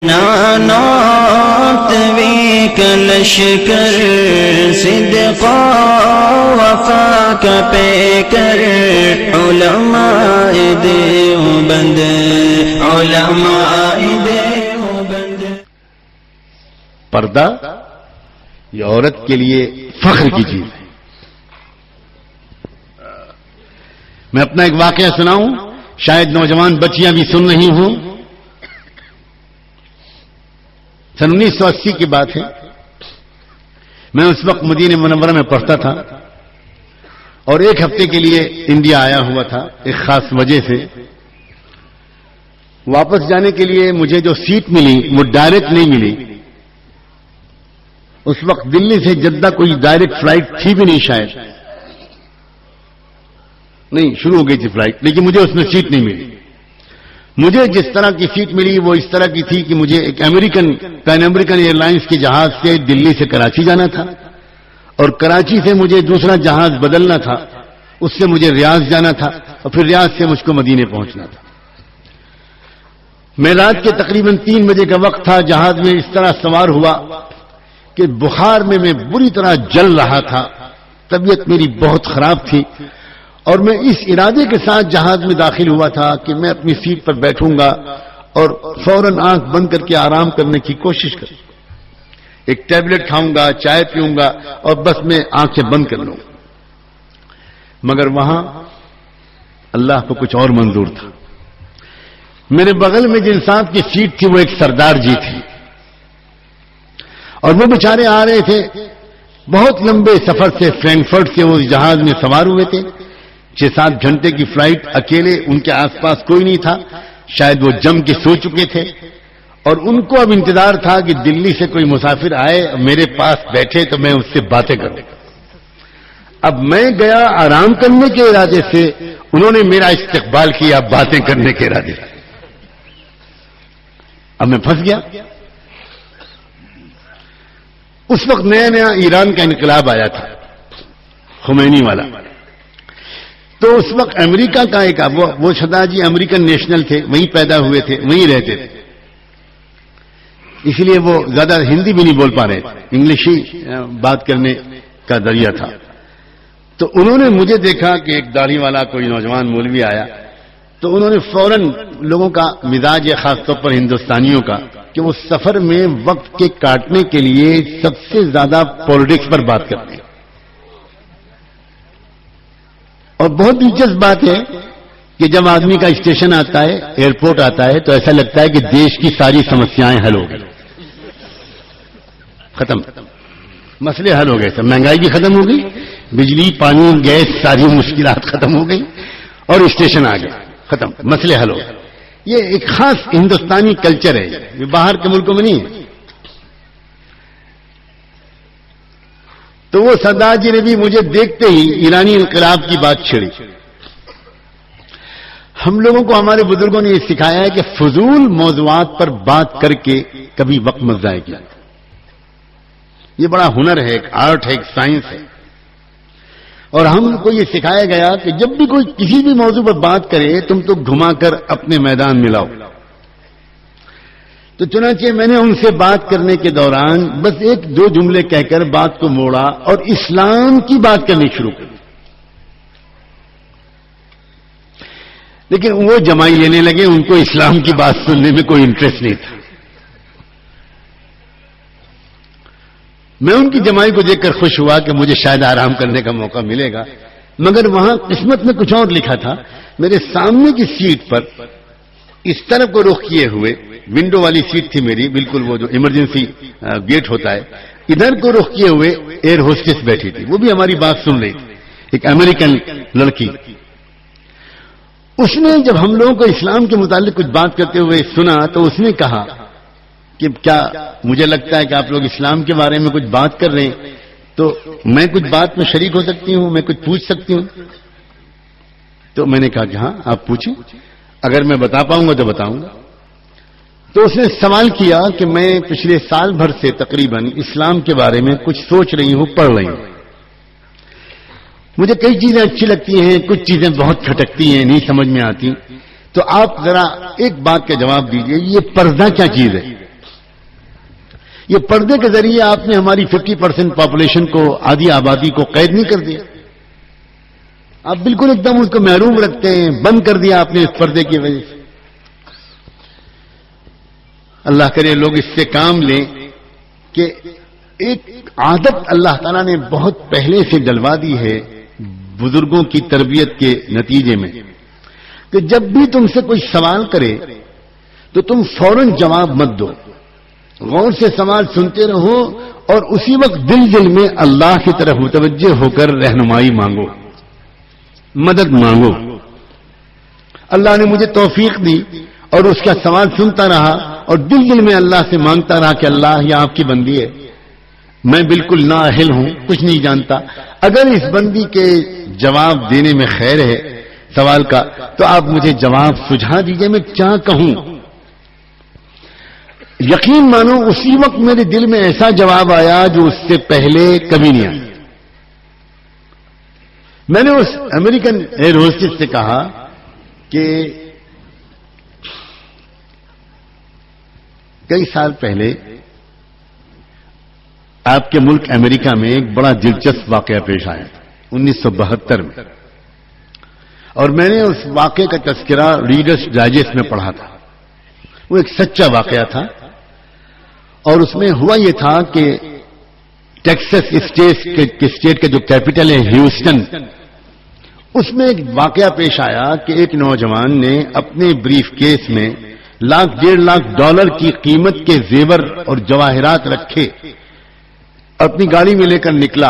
نانات وی کلشکر صدقا وفا کا پیکر علماء دیوبند علماء دیوبند. پردہ یہ عورت کے لیے فخر کی چیز ہے. میں اپنا ایک واقعہ سناؤں، شاید نوجوان بچیاں بھی سن رہی ہوں. سن 1980 کی بات ہے. میں اس وقت مدینہ منورہ میں پڑھتا تھا اور ایک ہفتے کے لیے انڈیا آیا ہوا تھا. ایک خاص وجہ سے واپس جانے کے لیے مجھے جو سیٹ ملی وہ ڈائریکٹ نہیں ملی. اس وقت دلی سے جدہ کوئی ڈائریکٹ فلائٹ تھی بھی نہیں، شاید نہیں، شروع ہو گئی تھی فلائٹ، لیکن مجھے اس میں سیٹ نہیں ملی. مجھے جس طرح کی سیٹ ملی وہ اس طرح کی تھی کہ مجھے ایک پین امریکن ایئر لائنس کے جہاز سے دلی سے کراچی جانا تھا، اور کراچی سے مجھے دوسرا جہاز بدلنا تھا، اس سے مجھے ریاض جانا تھا، اور پھر ریاض سے مجھ کو مدینے پہنچنا تھا. میں رات کے تقریباً 3 بجے کا وقت تھا. جہاز میں اس طرح سوار ہوا کہ بخار میں بری طرح جل رہا تھا. طبیعت میری بہت خراب تھی اور میں اس ارادے کے ساتھ جہاز میں داخل ہوا تھا کہ میں اپنی سیٹ پر بیٹھوں گا اور فوراً آنکھ بند کر کے آرام کرنے کی کوشش کروں. ایک ٹیبلٹ کھاؤں گا، چائے پیوں گا اور بس میں آنکھیں بند کر لوں. مگر وہاں اللہ کو کچھ اور منظور تھا. میرے بغل میں جن صاحب کی سیٹ تھی وہ ایک سردار جی تھی، اور وہ بیچارے آ رہے تھے بہت لمبے سفر سے. فرینکفرٹ سے وہ جہاز میں سوار ہوئے تھے. 6-7 گھنٹے کی فلائٹ، اکیلے، ان کے آس پاس کوئی نہیں تھا. شاید وہ جم کے سو چکے تھے اور ان کو اب انتظار تھا کہ دلی سے کوئی مسافر آئے میرے پاس بیٹھے تو میں اس سے باتیں کروں. اب میں گیا آرام کرنے کے ارادے سے، انہوں نے میرا استقبال کیا باتیں کرنے کے ارادے سے. اب میں پھنس گیا. اس وقت نیا نیا ایران کا انقلاب آیا تھا، خمینی والا. تو اس وقت امریکہ کا ایک وہ سردار جی امریکن نیشنل تھے، وہیں پیدا ہوئے تھے، وہیں رہتے تھے، اس لیے وہ زیادہ ہندی بھی نہیں بول پا رہے، انگلش ہی بات کرنے کا ذریعہ تھا. تو انہوں نے مجھے دیکھا کہ ایک داڑھی والا کوئی نوجوان مولوی آیا، تو انہوں نے فوراً لوگوں کا مزاج ہے، خاص طور پر ہندوستانیوں کا، کہ وہ سفر میں وقت کے کاٹنے کے لیے سب سے زیادہ پالیٹکس پر بات کرتے ہیں. اور بہت دلچسپ بات ہے کہ جب آدمی کا اسٹیشن آتا ہے، ایئرپورٹ آتا ہے، تو ایسا لگتا ہے کہ دیش کی ساری سمسیاں حل ہو گئی، ختم، مسئلے حل ہو گئے. سب مہنگائی بھی ختم ہو گئی، بجلی، پانی، گیس، ساری مشکلات ختم ہو گئی اور اسٹیشن آ گیا، ختم، مسئلے حل ہو گئے. یہ ایک خاص ہندوستانی کلچر ہے، یہ باہر کے ملکوں میں نہیں ہے. تو وہ سردار جی نے بھی مجھے دیکھتے ہی ایرانی انقلاب کی بات چھڑی. ہم لوگوں کو ہمارے بزرگوں نے یہ سکھایا ہے کہ فضول موضوعات پر بات کر کے کبھی وقت مت ضائع کیا. یہ بڑا ہنر ہے، ایک آرٹ ہے، ایک سائنس ہے. اور ہم کو یہ سکھایا گیا کہ جب بھی کوئی کسی بھی موضوع پر بات کرے تم تو گھما کر اپنے میدان میں لاؤ. تو چنانچہ میں نے ان سے بات کرنے کے دوران بس 1-2 جملے کہہ کر بات کو موڑا اور اسلام کی بات کرنی شروع کی. لیکن وہ جمائی لینے لگے، ان کو اسلام کی بات سننے میں کوئی انٹرسٹ نہیں تھا. میں ان کی جمائی کو دیکھ کر خوش ہوا کہ مجھے شاید آرام کرنے کا موقع ملے گا. مگر وہاں قسمت میں کچھ اور لکھا تھا. میرے سامنے کی سیٹ پر اس طرف کو رخ کیے ہوئے، ونڈو والی سیٹ تھی میری، بالکل وہ جو ایمرجنسی گیٹ ہوتا ہے، ادھر کو رخ کیے ہوئے ایئر ہوسٹس بیٹھی تھی. وہ بھی ہماری بات سن رہی تھی، ایک امریکن لڑکی. اس نے جب ہم لوگوں کو اسلام کے متعلق کچھ بات کرتے ہوئے سنا تو اس نے کہا کہ کیا مجھے لگتا ہے کہ آپ لوگ اسلام کے بارے میں کچھ بات کر رہے ہیں، تو میں کچھ بات میں شریک ہو سکتی ہوں، میں کچھ پوچھ سکتی ہوں. تو میں نے کہا کہ ہاں آپ پوچھیں، اگر میں بتا پاؤں گا تو بتاؤں گا. تو اس نے سوال کیا کہ میں پچھلے سال بھر سے تقریباً اسلام کے بارے میں کچھ سوچ رہی ہوں، پڑھ رہی ہوں. مجھے کئی چیزیں اچھی لگتی ہیں، کچھ چیزیں بہت کھٹکتی ہیں، نہیں سمجھ میں آتی. تو آپ ذرا ایک بات کا جواب دیجئے، یہ پردہ کیا چیز ہے؟ یہ پردے کے ذریعے آپ نے ہماری 50% پاپولیشن کو، آدھی آبادی کو قید نہیں کر دیا، آپ بالکل ایک دم اس کو محروم رکھتے ہیں، بند کر دیا آپ نے اس پردے کی وجہ سے۔ اللہ کرے لوگ اس سے کام لیں کہ ایک عادت اللہ تعالیٰ نے بہت پہلے سے ڈلوا دی ہے بزرگوں کی تربیت کے نتیجے میں، کہ جب بھی تم سے کوئی سوال کرے تو تم فوراً جواب مت دو، غور سے سوال سنتے رہو اور اسی وقت دل میں اللہ کی طرف متوجہ ہو کر رہنمائی مانگو، مدد مانگو۔ اللہ نے مجھے توفیق دی اور اس کا سوال سنتا رہا اور دل میں اللہ سے مانگتا رہا کہ اللہ یہ آپ کی بندی ہے، میں بالکل نااہل ہوں، کچھ نہیں جانتا، اگر اس بندی کے جواب دینے میں خیر ہے سوال کا تو آپ مجھے جواب سجھا دیجئے، میں کیا کہوں۔ یقین مانو اسی وقت میرے دل میں ایسا جواب آیا جو اس سے پہلے کبھی نہیں آیا۔ میں نے اس امریکن ایئر ہوسٹس سے کہا کہ کئی سال پہلے آپ کے ملک امریکہ میں ایک بڑا دلچسپ واقعہ پیش آیا 1972 میں، اور میں نے اس واقعے کا تذکرہ ریڈرز ڈائجسٹ میں پڑھا تھا۔ وہ ایک سچا واقعہ تھا اور اس میں ہوا یہ تھا کہ ٹیکساس اسٹیٹ کا جو کیپٹل ہے ہیوسٹن، اس میں ایک واقعہ پیش آیا کہ ایک نوجوان نے اپنے بریف کیس میں $1.5 کی قیمت کے زیور اور جواہرات رکھے، اپنی گاڑی میں لے کر نکلا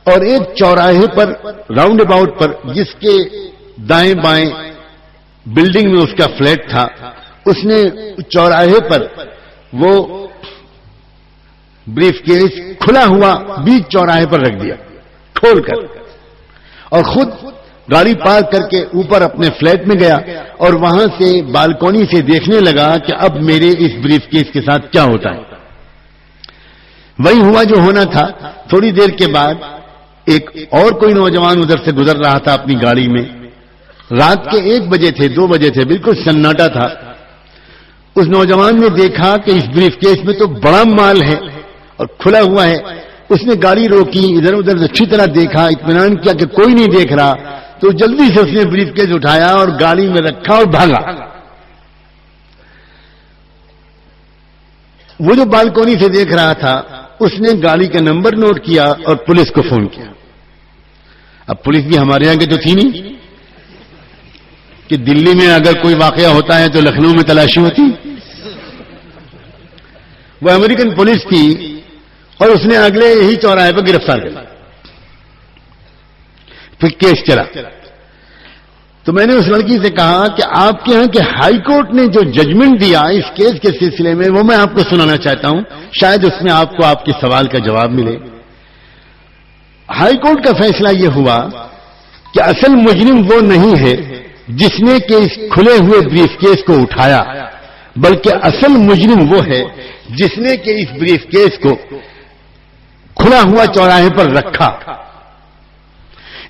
اور ایک چوراہے پر راؤنڈ اباؤٹ پر جس کے دائیں بائیں بلڈنگ میں اس کا فلیٹ تھا، اس نے چوراہے پر وہ بریف کیس کھلا ہوا بیچ چوراہے پر رکھ دیا کھول کر، اور خود گاڑی پارک کر کے اوپر اپنے فلیٹ میں گیا اور وہاں سے بالکونی سے دیکھنے لگا کہ اب میرے اس بریف کیس کے ساتھ کیا ہوتا ہے۔ وہی ہوا جو ہونا تھا۔ تھوڑی دیر کے بعد ایک اور کوئی نوجوان ادھر سے گزر رہا تھا اپنی گاڑی میں، رات کے 1 بجے تھے 2 بجے تھے، بالکل سناٹا تھا۔ اس نوجوان نے دیکھا کہ اس بریف کیس میں تو بڑا مال ہے اور کھلا ہوا ہے، اس نے گاڑی روکی، ادھر ادھر اچھی طرح دیکھا، اطمینان کیا کہ کوئی نہیں دیکھ رہا، تو جلدی سے اس نے بریف کیس اٹھایا اور گاڑی میں رکھا اور بھاگا۔ وہ جو بالکونی سے دیکھ رہا تھا اس نے گاڑی کا نمبر نوٹ کیا اور پولیس کو فون کیا۔ اب پولیس بھی ہمارے یہاں کے تو تھی نہیں کہ دلی میں اگر کوئی واقعہ ہوتا ہے تو لکھنؤ میں تلاشی ہوتی، وہ امریکن پولیس تھی اور اس نے اگلے ہی چوراہے پر گرفتار کر لیا۔ پھر کیس چلا تو میں نے اس لڑکی سے کہا کہ آپ کے ہاں کے ہائی کورٹ نے جو ججمنٹ دیا اس کیس کے سلسلے میں وہ میں آپ کو سنانا چاہتا ہوں، شاید اس میں آپ کو آپ کے سوال کا جواب ملے۔ ہائی کورٹ کا فیصلہ یہ ہوا کہ اصل مجرم وہ نہیں ہے جس نے کہ اس کھلے ہوئے بریف کیس کو اٹھایا، بلکہ اصل مجرم وہ ہے جس نے کہ اس بریف کیس کو کھلا ہوا چوراہے پر رکھا۔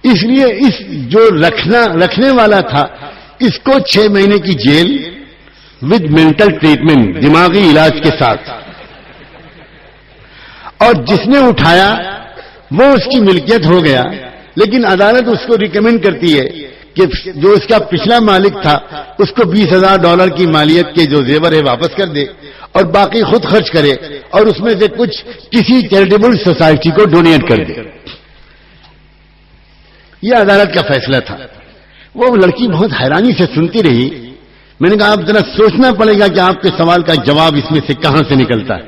اس لیے اس جو رکھنے والا تھا اس کو 6 مہینے کی جیل ود مینٹل ٹریٹمنٹ، دماغی علاج کے ساتھ، اور جس نے اٹھایا وہ اس کی ملکیت ہو گیا، لیکن عدالت اس کو ریکمینڈ کرتی ہے کہ جو اس کا پچھلا مالک تھا اس کو $20,000 کی مالیت کے جو زیور ہے واپس کر دے اور باقی خود خرچ کرے اور اس میں سے کچھ کسی چیریٹیبل سوسائٹی کو ڈونیٹ کر دے۔ یہ عدالت کا فیصلہ تھا۔ وہ لڑکی بہت حیرانی سے سنتی رہی۔ میں نے کہا آپ ذرا سوچنا پڑے گا کہ آپ کے سوال کا جواب اس میں سے کہاں سے نکلتا ہے۔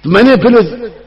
تو میں نے پھر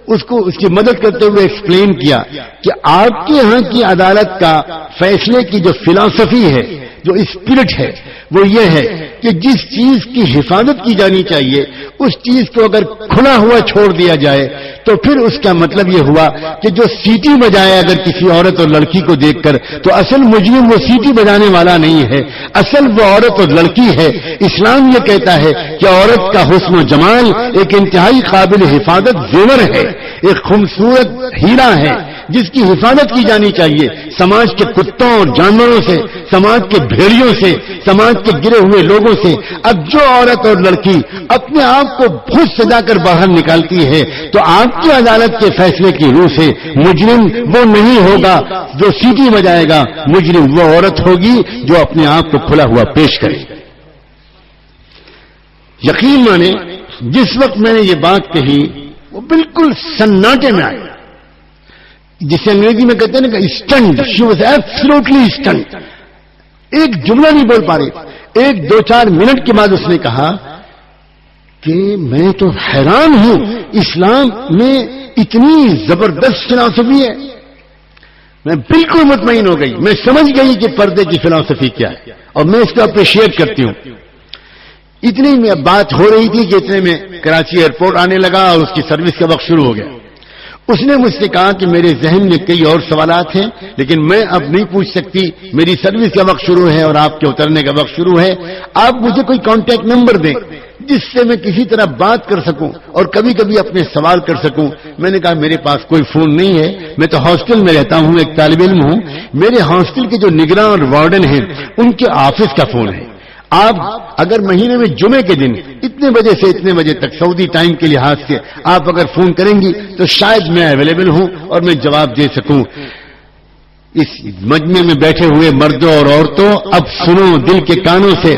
اس کو اس کی مدد کرتے ہوئے ایکسپلین کیا کہ آپ کے ہاں کی عدالت کا فیصلے کی جو فلسفی ہے، جو اسپرٹ ہے، وہ یہ ہے کہ جس چیز کی حفاظت کی جانی چاہیے اس چیز کو اگر کھلا ہوا چھوڑ دیا جائے تو پھر اس کا مطلب یہ ہوا کہ جو سیٹی بجائے اگر کسی عورت اور لڑکی کو دیکھ کر تو اصل مجرم وہ سیٹی بجانے والا نہیں ہے، اصل وہ عورت اور لڑکی ہے۔ اسلام یہ کہتا ہے کہ عورت کا حسن و جمال ایک انتہائی قابل حفاظت زیور ہے، ایک خوبصورت ہیرا ہے جس کی حفاظت کی جانی چاہیے سماج کے کتوں اور جانوروں سے، سماج کے بھیڑیوں سے، سماج کے گرے ہوئے لوگوں سے۔ اب جو عورت اور لڑکی اپنے آپ کو خود سجا کر باہر نکالتی ہے تو آپ کی عدالت کے فیصلے کی روح سے مجرم وہ نہیں ہوگا جو سیٹی بجائے گا، مجرم وہ عورت ہوگی جو اپنے آپ کو کھلا ہوا پیش کرے۔ یقین مانے جس وقت میں نے یہ بات کہی وہ بالکل سناٹے میں آئی، جسے انگریزی میں کہتے ہیں نا stunned, she was absolutely stunned, ایک جملہ نہیں بول پا رہی۔ ایک 2-4 منٹ کے بعد اس نے کہا کہ میں تو حیران ہوں، اسلام میں اتنی زبردست فلسفی ہے۔ میں بالکل مطمئن ہو گئی، میں سمجھ گئی کہ پردے کی فلسفی کیا ہے اور میں اس کو اپریشیٹ کرتی ہوں۔ اتنی میں بات ہو رہی تھی کہ اتنے میں کراچی ایئرپورٹ آنے لگا اور اس کی سروس کا وقت شروع ہو گیا۔ اس نے مجھ سے کہا کہ میرے ذہن میں کئی اور سوالات ہیں لیکن میں اب نہیں پوچھ سکتی، میری سروس کا وقت شروع ہے اور آپ کے اترنے کا وقت شروع ہے، آپ مجھے کوئی کانٹیکٹ نمبر دیں جس سے میں کسی طرح بات کر سکوں اور کبھی کبھی اپنے سوال کر سکوں۔ میں نے کہا میرے پاس کوئی فون نہیں ہے، میں تو ہاسٹل میں رہتا ہوں، ایک طالب علم ہوں، میرے ہاسٹل کے جو نگراں اور وارڈن ہیں ان کے آفس کا فون ہے۔ آپ اگر مہینے میں جمعے کے دن اتنے بجے سے اتنے بجے تک سعودی ٹائم کے لحاظ سے آپ اگر فون کریں گی تو شاید میں اویلیبل ہوں اور میں جواب دے سکوں۔ اس مجمع میں بیٹھے ہوئے مردوں اور عورتوں اب سنو دل کے کانوں سے،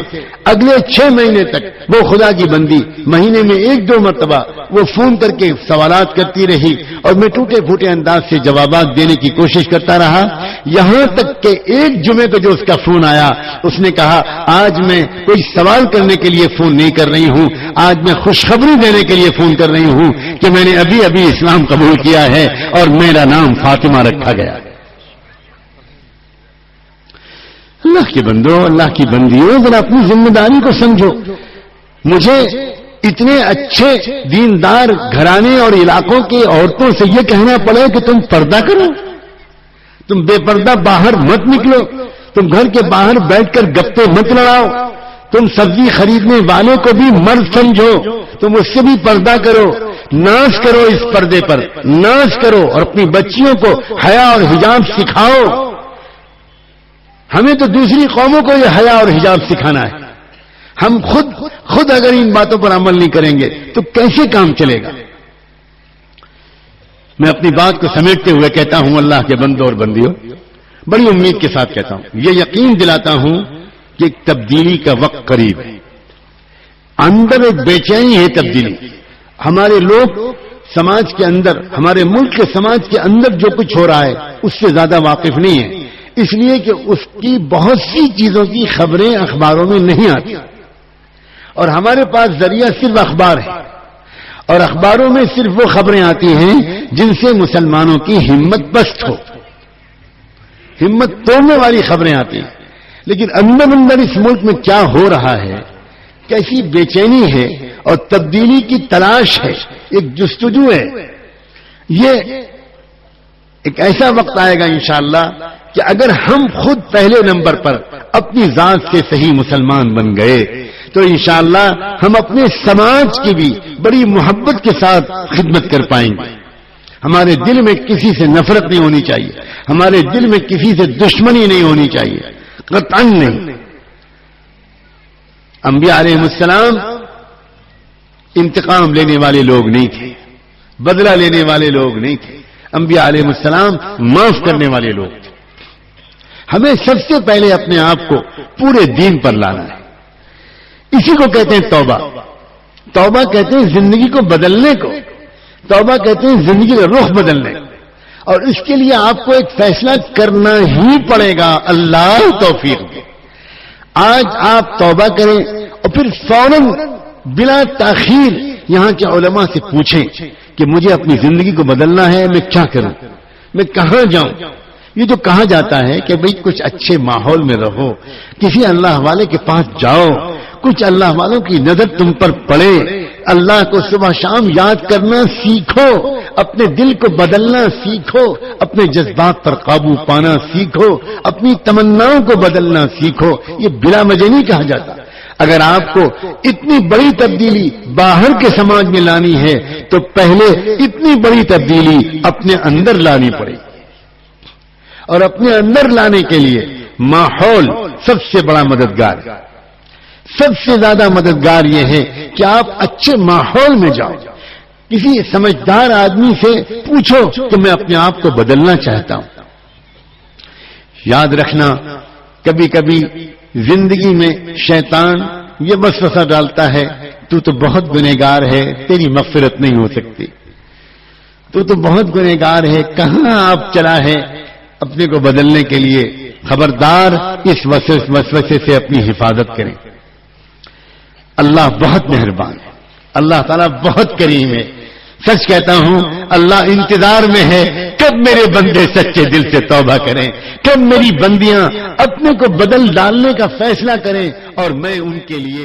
اگلے 6 مہینے تک وہ خدا کی بندی مہینے میں 1-2 مرتبہ وہ فون کر کے سوالات کرتی رہی اور میں ٹوٹے پھوٹے انداز سے جوابات دینے کی کوشش کرتا رہا، یہاں تک کہ ایک جمعے کو جو اس کا فون آیا اس نے کہا آج میں کوئی سوال کرنے کے لیے فون نہیں کر رہی ہوں، آج میں خوشخبری دینے کے لیے فون کر رہی ہوں کہ میں نے ابھی ابھی اسلام قبول کیا ہے اور میرا نام فاطمہ رکھا گیا۔ اللہ کے بندو، اللہ کی بندیوں، ذرا اپنی ذمہ داری کو سمجھو۔ مجھے اتنے اچھے دیندار گھرانے اور علاقوں کی عورتوں سے یہ کہنا پڑے کہ تم پردہ کرو، تم بے پردہ باہر مت نکلو، تم گھر کے باہر بیٹھ کر گپے مت لڑاؤ، تم سبزی خریدنے والے کو بھی مرد سمجھو، تم اس سے بھی پردہ کرو، ناز کرو، اس پردے پر ناز کرو اور اپنی بچیوں کو حیا اور حجاب سکھاؤ۔ ہمیں تو دوسری قوموں کو یہ حیا اور حجاب سکھانا ہے، ہم خود اگر ان باتوں پر عمل نہیں کریں گے تو کیسے کام چلے گا؟ میں اپنی بات کو سمیٹتے ہوئے کہتا ہوں اللہ کے بندوں اور بندیوں، بڑی امید کے ساتھ کہتا ہوں، یہ یقین دلاتا ہوں کہ ایک تبدیلی کا وقت قریب ہے، اندر ایک بے چینی ہے تبدیلی۔ ہمارے لوگ سماج کے اندر، ہمارے ملک کے سماج کے اندر جو کچھ ہو رہا ہے اس سے زیادہ واقف نہیں ہے، اس لیے کہ اس کی بہت سی چیزوں کی خبریں اخباروں میں نہیں آتی اور ہمارے پاس ذریعہ صرف اخبار ہے اور اخباروں میں صرف وہ خبریں آتی ہیں جن سے مسلمانوں کی ہمت پست ہو، ہمت توڑنے والی خبریں آتی ہیں۔ لیکن اندر اس ملک میں کیا ہو رہا ہے، کیسی بے چینی ہے اور تبدیلی کی تلاش ہے، ایک جستجو ہے۔ یہ ایک ایسا وقت آئے گا انشاءاللہ کہ اگر ہم خود پہلے نمبر پر اپنی ذات سے صحیح مسلمان بن گئے تو انشاءاللہ ہم اپنے سماج کی بھی بڑی محبت کے ساتھ خدمت کر پائیں گے۔ ہمارے دل میں کسی سے نفرت نہیں ہونی چاہیے، ہمارے دل میں کسی سے دشمنی نہیں ہونی چاہیے، قطعاً نہیں۔ انبیاء علیہ السلام انتقام لینے والے لوگ نہیں تھے، بدلہ لینے والے لوگ نہیں تھے، انبیاء علیہ السلام معاف کرنے والے لوگ تھے۔ ہمیں سب سے پہلے اپنے آپ کو پورے دین پر لانا ہے، اسی کو کہتے ہیں توبہ۔ توبہ کہتے ہیں زندگی کو بدلنے کو، توبہ کہتے ہیں زندگی کا رخ بدلنے کو، اور اس کے لیے آپ کو ایک فیصلہ کرنا ہی پڑے گا، اللہ توفیق دے۔ آج آپ توبہ کریں اور پھر فوراً بلا تاخیر یہاں کے علماء سے پوچھیں کہ مجھے اپنی زندگی کو بدلنا ہے، میں کیا کروں، میں کہاں جاؤں۔ یہ جو کہا جاتا ہے کہ بھئی کچھ اچھے ماحول میں رہو، کسی اللہ والے کے پاس جاؤ، کچھ اللہ والوں کی نظر تم پر پڑے، اللہ کو صبح شام یاد کرنا سیکھو، اپنے دل کو بدلنا سیکھو، اپنے جذبات پر قابو پانا سیکھو، اپنی تمناؤں کو بدلنا سیکھو۔ یہ بلا وجہ نہیں کہا جاتا۔ اگر آپ کو اتنی بڑی تبدیلی باہر کے سماج میں لانی ہے تو پہلے اتنی بڑی تبدیلی اپنے اندر لانی پڑے گی۔ اور اپنے اندر لانے کے لیے ماحول سب سے بڑا مددگار ہے. سب سے زیادہ مددگار یہ ہے کہ آپ اچھے ماحول میں جاؤ. کسی سمجھدار آدمی سے پوچھو کہ میں اپنے آپ کو بدلنا چاہتا ہوں. یاد رکھنا کبھی کبھی زندگی میں شیطان یہ وسوسہ ڈالتا ہے تو بہت گنہگار ہے، تیری مغفرت نہیں ہو سکتی، تو بہت گنہگار ہے، کہاں آپ چلا ہے اپنے کو بدلنے کے لیے. خبردار اس وسوسے سے اپنی حفاظت کریں. اللہ بہت مہربان ہے، اللہ تعالیٰ بہت کریم ہے. سچ کہتا ہوں اللہ انتظار میں ہے کب میرے بندے سچے دل سے توبہ کریں، کب میری بندیاں اپنے کو بدل ڈالنے کا فیصلہ کریں اور میں ان کے لیے